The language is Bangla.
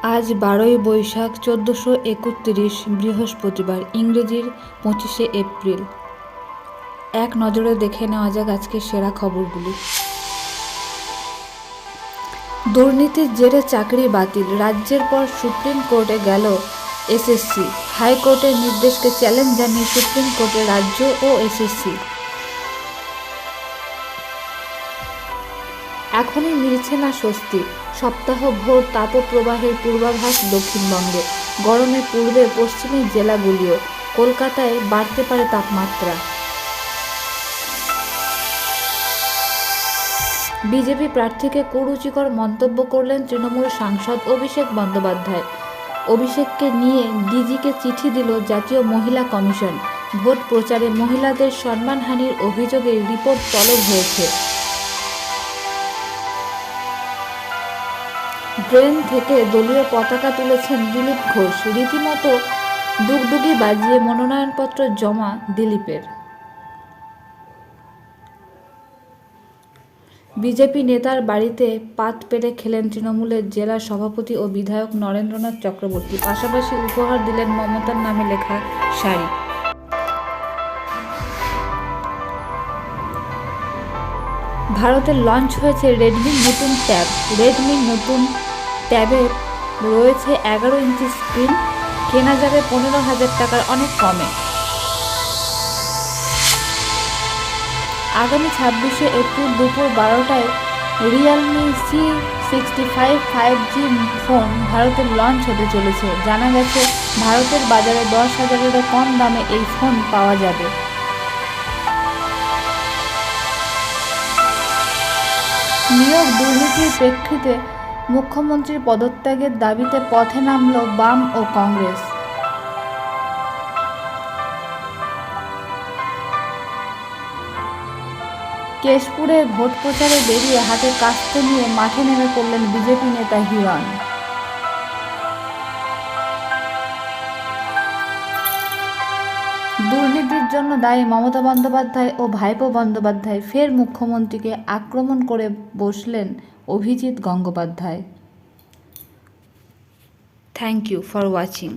আজ 12ই বৈশাখ 1431 বৃহস্পতিবার, ইংরেজির 25শে এপ্রিল। এক নজরে দেখে নেওয়া যাক আজকের সেরা খবরগুলি। দুর্নীতির জেরে চাকরি বাতিল, রাজ্যের পর সুপ্রিম কোর্টে গেল এসএসসি। হাইকোর্টের নির্দেশকে চ্যালেঞ্জ জানিয়ে সুপ্রিম কোর্টে রাজ্য ও এসএসসি। এখনই মিলছে না স্বস্তি, সপ্তাহভর তাপপ্রবাহের পূর্বাভাস দক্ষিণবঙ্গে। গরমে পূর্বে পশ্চিমের জেলাগুলিও, কলকাতায় বাড়তে পারে তাপমাত্রা। বিজেপি প্রার্থীকে কুরুচিকর মন্তব্য করলেন তৃণমূল সাংসদ অভিষেক বন্দ্যোপাধ্যায়। অভিষেককে নিয়ে ডিজিকে চিঠি দিল জাতীয় মহিলা কমিশন। ভোট প্রচারে মহিলাদের সম্মানহানির অভিযোগে রিপোর্ট তলব হয়েছে। ট্রেন থেকে দলীয় পতাকা তুলেছেন দিলীপ ঘোষ। রীতিমতো ডুগডুগি বাজিয়ে মনোনয়নপত্র জমা দিলীপের। বিজেপি নেতার বাড়িতে পাত পেরে খেলেন তৃণমূলের জেলা সভাপতি ও বিধায়ক নরেন্দ্রনাথ চক্রবর্তী। পাশাপাশি উপহার দিলেন মমতার নামে লেখা শাড়ি। ভারতে লঞ্চ হয়েছে রেডমির নতুন ট্যাব। রেডমির নতুন ট্যাবে রয়েছে 11 ইঞ্চি স্ক্রিন, কেনা যাবে 15,000 টাকার অনেক কমে। আগামী 26শে এপ্রিল দুপুর 12টায় রিয়েলমি C65 5G ফোন ভারতে লঞ্চ হতে চলেছে। জানা গেছে, ভারতের বাজারে 10,000-এরও কম দামে এই ফোন পাওয়া যাবে। নিয়োগ দুর্নীতির প্রেক্ষিতে মুখ্যমন্ত্রীর পদত্যাগের দাবিতে পথে নামল বাম ও কংগ্রেস। কেশপুরে ভোট প্রচারে বেরিয়ে হাতে কাস্তে নিয়ে মাঠে নেমে পড়লেন বিজেপি নেতা হিরণ। দুর্নীতির জন্য দায়ী মমতা বন্দ্যোপাধ্যায় ও ভাইপো বন্দ্যোপাধ্যায়। ফের মুখ্যমন্ত্রীকে আক্রমণ করে বসলেন Abhijit Gangopadhyay. Thank you for watching.